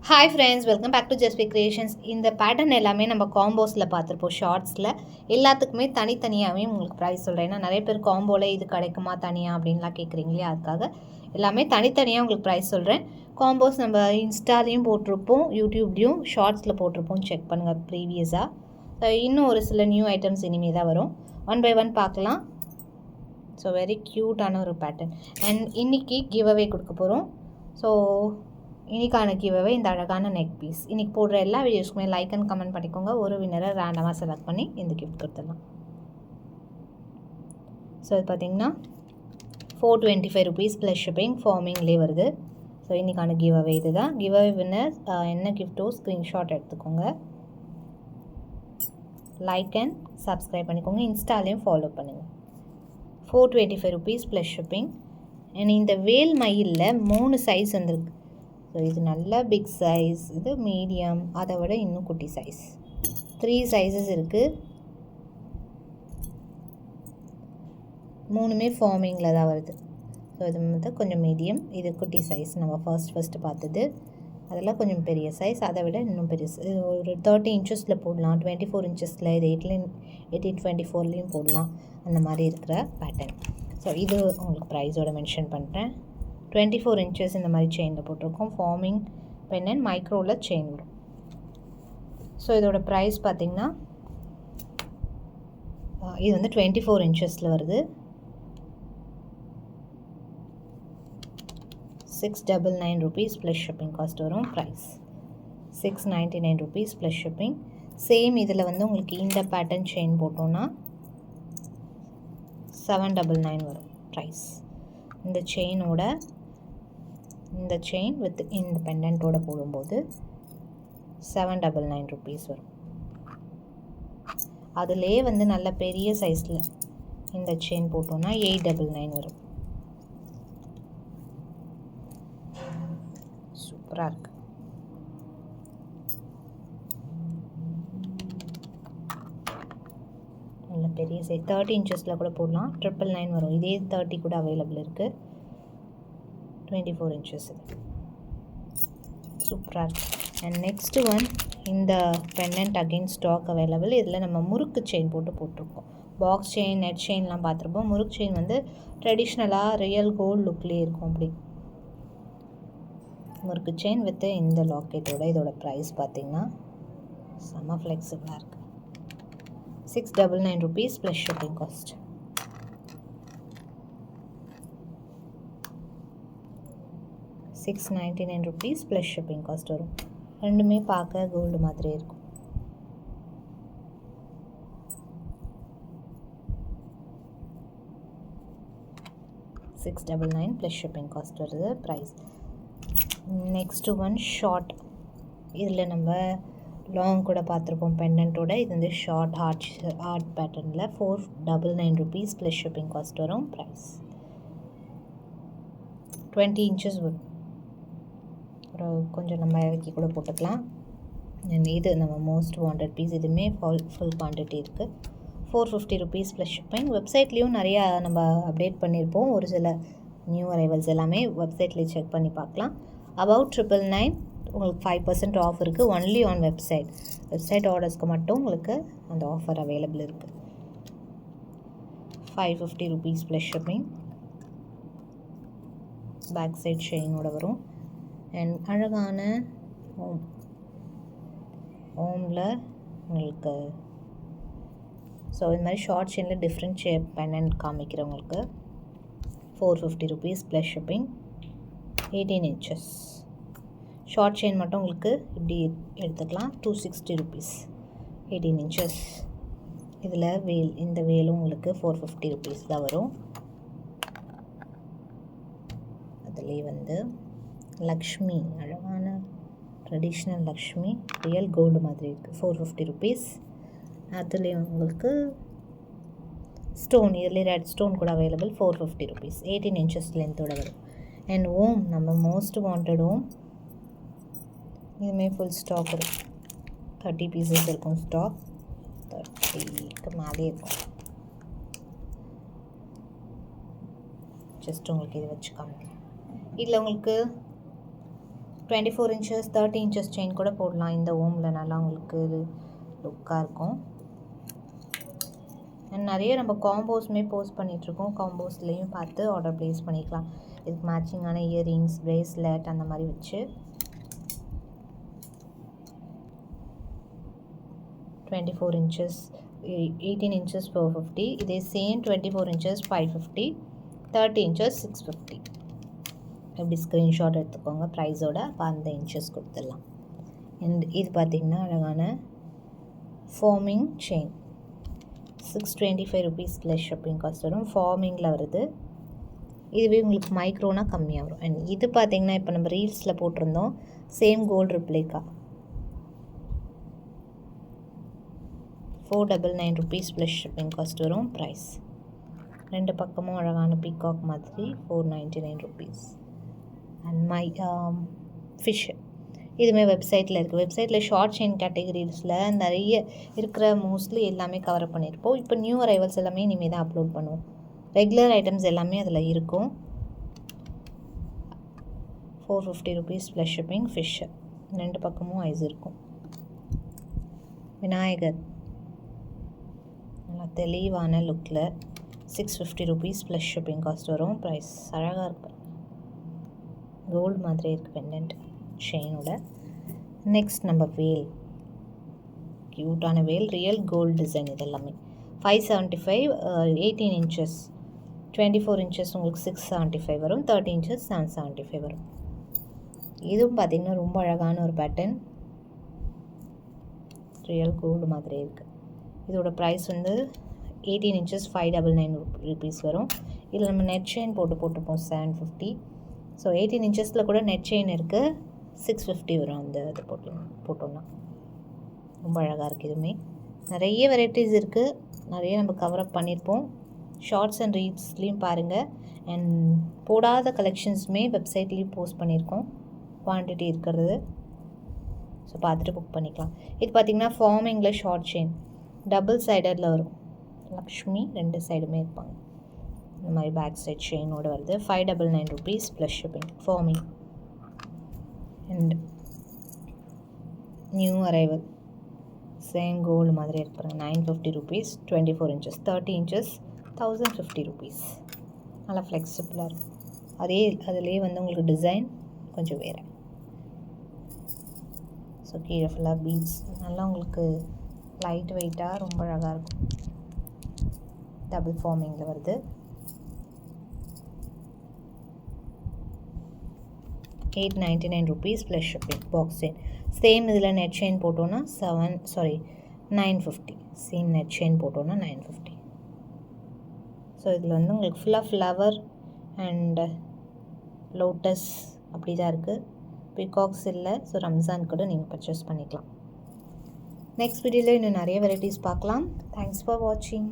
Hi friends, welcome back to Just Creations. இந்த pattern எல்லாமே நம்ம காம்போஸில் பார்த்துருப்போம். ஷார்ட்ஸில் எல்லாத்துக்குமே தனித்தனியாகவே உங்களுக்கு ப்ரைஸ் சொல்கிறேன். ஏன்னா நிறைய பேர் காம்போவில் இது கிடைக்குமா தனியாக அப்படின்லாம் கேட்குறீங்களே, அதுக்காக எல்லாமே தனித்தனியாக உங்களுக்கு ப்ரைஸ் சொல்கிறேன். காம்போஸ் நம்ம இன்ஸ்டாலையும் போட்டிருப்போம், யூடியூப்லேயும் ஷார்ட்ஸில் போட்டிருப்போம். செக் பண்ணுங்கள் ப்ரீவியஸாக. இன்னும் ஒரு சில நியூ ஐட்டம்ஸ் இனிமேல் தான் வரும். ஒன் பை ஒன் பார்க்கலாம். ஸோ வெரி க்யூட்டான ஒரு பேட்டர்ன். அண்ட் இன்றைக்கி கிவ் அவே கொடுக்க போகிறோம். ஸோ இன்றைக்கான கிவ்அவே இந்த அழகான நெக் பீஸ். இன்றைக்கி போடுற எல்லா வீடியோஸ்க்குமே லைக் அண்ட் கமெண்ட் பண்ணிக்கோங்க. ஒரு வின்னரை ரேண்டமாக செலக்ட் பண்ணி இந்த கிஃப்ட் கொடுத்துடலாம். ஸோ இது பார்த்திங்கன்னா ₹425 ப்ளஸ் ஷிப்பிங் ஃபார்மிங்லேயே வருது. ஸோ இன்றைக்கான கிவ்அவே இது தான். கிவ்அவே வின்னர் என்ன கிஃப்ட்டோ ஸ்க்ரீன்ஷாட் எடுத்துக்கோங்க. லைக் அண்ட் சப்ஸ்கிரைப் பண்ணிக்கோங்க. இன்ஸ்டாலையும் ஃபாலோ பண்ணுங்கள். ₹425 ப்ளஸ் ஷிப்பிங். அண்ட் இந்த வேல் மயிலில் 3 சைஸ் வந்துருக்கு. ஸோ இது நல்ல பிக் சைஸ், இது மீடியம், அதை விட இன்னும் குட்டி சைஸ். 3 சைஸஸ் இருக்குது. 3மே ஃபார்மிங்கில் தான் வருது. ஸோ இது வந்து கொஞ்சம் மீடியம், இது குட்டி சைஸ். நம்ம ஃபர்ஸ்ட்டு பார்த்தது அதெல்லாம் கொஞ்சம் பெரிய சைஸ், அதை விட இன்னும் பெரிய ஒரு 30 இன்ச்சஸில் போடலாம், 24 இன்ச்சஸில், இது 18-24லேயும் போடலாம். அந்த மாதிரி இருக்கிற பேட்டர்ன். ஸோ இது உங்களுக்கு ப்ரைஸோட மென்ஷன் பண்ணுறேன். 24 இன்ச்சஸ் இந்த மாதிரி செயினில் போட்டிருக்கோம். ஃபார்மிங் பென்னன் மைக்ரோவில் செயின் வரும். ஸோ இதோட ப்ரைஸ் பார்த்திங்கன்னா இது வந்து 24 இன்ச்சஸில் வருது. ₹699 ப்ளஸ் ஷிப்பிங் காஸ்ட் வரும். Price ₹699 plus shipping. சேம் இதில் வந்து உங்களுக்கு இந்த பேட்டர்ன் செயின் போட்டோன்னா $799 வரும் ப்ரைஸ். இந்த செயினோட இந்த செயின் வித் இந்த பெண்டன்ட்டோட போடும்போது $799 வரும். அதிலே வந்து நல்ல பெரிய சைஸில் இந்த செயின் போட்டோன்னா $899 வரும். சூப்பராக இருக்குது. நல்ல பெரிய சைஸ் 30 இன்ச்சஸில் கூட போடலாம். 999 வரும். இதே 30 கூட அவைலபிள் இருக்குது. 24 இன்ச்சஸ். சூப்பராக இருக்குது. அண்ட் நெக்ஸ்ட்டு ஒன், இந்த பெண்டன்ட் அகெயின் ஸ்டாக் அவைலபிள். இதில் நம்ம முறுக்கு செயின் போட்டிருக்கோம். பாக்ஸ் செயின், நெட் செயின்லாம் பார்த்துருப்போம். முறுக்கு செயின் வந்து ட்ரெடிஷ்னலாக ரியல் கோல்டு லுக்லேயே இருக்கும். அப்படி முறுக்கு செயின் வித் இந்த லாக்கெட்டோட இதோட ப்ரைஸ் பார்த்திங்கன்னா செம்ம ஃப்ளெக்சிபிளாக இருக்குது. ₹699 plus shipping cost. ₹699 plus shipping cost வரும். ரெண்டுமே பார்க்க கோல்டு மாதிரியே இருக்கும். $699 ப்ளஸ் ஷிப்பிங் காஸ்ட் வருது ப்ரைஸ். Next one short. இதில் நம்ம லாங் கூட பார்த்துருப்போம் பெண்டன்ட்டோட. இது வந்து ஷார்ட் ஹார்ட் பேட்டர்னில் $499 ப்ளஸ் ஷிப்பிங் காஸ்ட் வரும். ப்ரைஸ் 20 இன்ச்சஸ் வரும். ஒரு கொஞ்சம் நம்ம இறக்கி கூட போட்டுக்கலாம். இது நம்ம மோஸ்ட் வாண்டட் பீஸ். இதுவுமே ஃபுல் குவான்டிட்டி இருக்குது. $450 ப்ளஸ் ஷிப்பிங். வெப்சைட்லேயும் நிறையா நம்ம அப்டேட் பண்ணியிருப்போம். ஒரு சில நியூ அரைவல்ஸ் எல்லாமே வெப்சைட்லேயே செக் பண்ணி பார்க்கலாம். அபவுட் 999 உங்களுக்கு 5% ஆஃப் இருக்குது. ஒன்லி ஆன் வெப்சைட் ஆர்டர்ஸ்க்கு மட்டும் உங்களுக்கு அந்த ஆஃபர் அவைலபிள் இருக்குது. $550 ப்ளஸ் ஷிப்பிங். பேக் சைட் செயினோட வரும். அண்ட் அழகான ஓமில் உங்களுக்கு ஸோ இந்த மாதிரி ஷார்ட் செயினில் டிஃப்ரெண்ட் ஷேப் பெண்டன்ட் காமிக்கிறவங்களுக்கு $450 plus shipping. 18 inches short chain மட்டும் உங்களுக்கு இப்படி எடுத்துக்கலாம். $260 18 இன்ச்சஸ். இதில் இந்த வேலும் உங்களுக்கு $450 தான் வரும். அதிலே வந்து லக்ஷ்மி, அழகான ட்ரெடிஷ்னல் லக்ஷ்மி, ரியல் கோல்டு மாதிரி இருக்குது. $450. அதுலேயும் உங்களுக்கு ஸ்டோன், இதில் ரெட் ஸ்டோன் கூட அவைலபிள். $450. 18 இன்ச்சஸ் லென்த்தோட வரும். அண்ட் ஓம், நம்ம மோஸ்ட் வாண்டட் ஓம், இதுவுமே ஃபுல் ஸ்டாக் இருக்கும். 30 பீசஸ் இருக்கும் ஸ்டாக். 30க்கு மேலே இருக்கும். ஜஸ்ட் உங்களுக்கு இது வச்சு காமிக்கிறேன். இதில் உங்களுக்கு 24 இன்ச்சஸ் 30 இன்ச்சஸ் செயின் கூட போடலாம். இந்த ஓமில் நல்லா உங்களுக்கு லுக்காக இருக்கும். அண்ட் நிறைய நம்ம காம்போஸுமே போஸ்ட் பண்ணிகிட்ருக்கோம். காம்போஸ்லேயும் பார்த்து ஆர்டர் ப்ளேஸ் பண்ணிக்கலாம். இதுக்கு மேட்சிங்கான இயரிங்ஸ், பிரேஸ்லெட் அந்த மாதிரி வச்சு 24 இன்ச்சஸ் 18 இன்ச்சஸ் 450. இதே சேம் 24 இன்ச்சஸ் 550, 30 இன்ச்சஸ் 650. எப்படி ஸ்க்ரீன்ஷாட் எடுத்துக்கோங்க ப்ரைஸோட. அப்போ அந்த இன்ச்சஸ் கொடுத்துடலாம். அண்ட் இது பார்த்திங்கன்னா அழகான farming chain 625 rupees plus shipping cost வரும். ஃபார்மிங்கில் வருது. இதுவே உங்களுக்கு மைக்ரோனா கம்மியாக வரும். அண்ட் இது பார்த்திங்கன்னா இப்போ நம்ம ரீல்ஸில் போட்டிருந்தோம் same gold replica 499 rupees plus shipping cost வரும். ப்ரைஸ் ரெண்டு பக்கமும் அழகான பீகாக் மாதிரி 499 rupees. அண்ட் ஃபிஷ் இதுவுமே வெப்சைட்டில் இருக்குது. வெப்சைட்டில் ஷார்ட் செயின் கேட்டகரிஸில் நிறைய இருக்கிற மோஸ்ட்லி எல்லாமே கவர் பண்ணியிருப்போம். இப்போ நியூ அரைவல்ஸ் எல்லாமே இனிமேல் தான் அப்லோட் பண்ணுவோம். ரெகுலர் ஐட்டம்ஸ் எல்லாமே அதில் இருக்கும். 450 rupees ப்ளஸ் ஷிப்பிங். ஃபிஷ் ரெண்டு பக்கமும் ஐஸ் இருக்கும். விநாயகர் நல்லா தெளிவான லுக்கில் 650 rupees ப்ளஸ் ஷிப்பிங் காஸ்ட் வரும். ப்ரைஸ் அழகாக இருக்கும். கோல்டு மாதிரி இருக்குது பெண்டன்ட் செயினோட. நெக்ஸ்ட் நம்ம வேல், க்யூட்டான வேல், ரியல் கோல்டு டிசைன். இது எல்லாமே 575, 18 இன்ச்சஸ் 24 இன்ச்சஸ் உங்களுக்கு 675 வரும். 30 இன்ச்சஸ் 775 வரும். இதுவும் பார்த்திங்கன்னா ரொம்ப அழகான ஒரு பேட்டர்ன், ரியல் கோல்டு மாதிரி இருக்குது. இதோட ப்ரைஸ் வந்து 18 இன்ச்சஸ் 599 rupees வரும். இதில் நம்ம நெட் செயின் போட்டுப்போம் 750. ஸோ 18 இன்ச்சஸில் கூட நெட் செயின் இருக்குது. 650 வரும் அந்த இது போட்டோம்னா. ரொம்ப அழகாக இருக்குது. இதுவுமே நிறைய வெரைட்டிஸ் இருக்குது. நிறைய நம்ம கவரப் பண்ணியிருப்போம். ஷார்ட்ஸ் அண்ட் ரீல்ஸ்லேயும் பாருங்கள். அண்ட் போடாத கலெக்ஷன்ஸுமே வெப்சைட்லேயும் போஸ்ட் பண்ணியிருக்கோம். குவான்டிட்டி இருக்கிறது. ஸோ பார்த்துட்டு புக் பண்ணிக்கலாம். இது பார்த்திங்கன்னா ஃபார்மிங்கில் ஷார்ட் செயின் டபுள் சைடரில் வரும். லக்ஷ்மி ரெண்டு சைடுமே இருப்பாங்க. இந்த மாதிரி பேக் சைட் செயினோடு வருது. 599 rupees plus shipping. Forming and new arrival same gold மாதிரி இருப்பாங்க. 950 rupees 24 இன்ச்சஸ் 30 இன்ச்சஸ் 1050 rupees. நல்லா ஃப்ளெக்சிபிளாக இருக்கும். அதிலே வந்து உங்களுக்கு டிசைன் கொஞ்சம் வேறு. ஸோ கீழே ஃபுல்லாக பீட்ஸ் நல்லா உங்களுக்கு லைட் வெயிட்டாக ரொம்ப அழகாக இருக்கும். டபுள் ஃபார்மிங்கில் வருது. ₹899 plus shipping. Box chain same இதில் நெட் செயின் போட்டோன்னா 950. சேம் நெட் செயின் போட்டோன்னா 950. ஸோ இதில் வந்து உங்களுக்கு ஃபுல்லாக ஃப்ளவர் அண்ட் லோட்டஸ் அப்படி தான் இருக்குது. பிகாக்ஸ் இல்லை. ஸோ ரம்ஜான் கூட நீங்கள் பர்ச்சேஸ் பண்ணிக்கலாம். நெக்ஸ்ட் வீடியோவில் இன்னும் நிறைய வெரைட்டிஸ் பார்க்கலாம். தேங்க்ஸ் ஃபார் வாட்சிங்.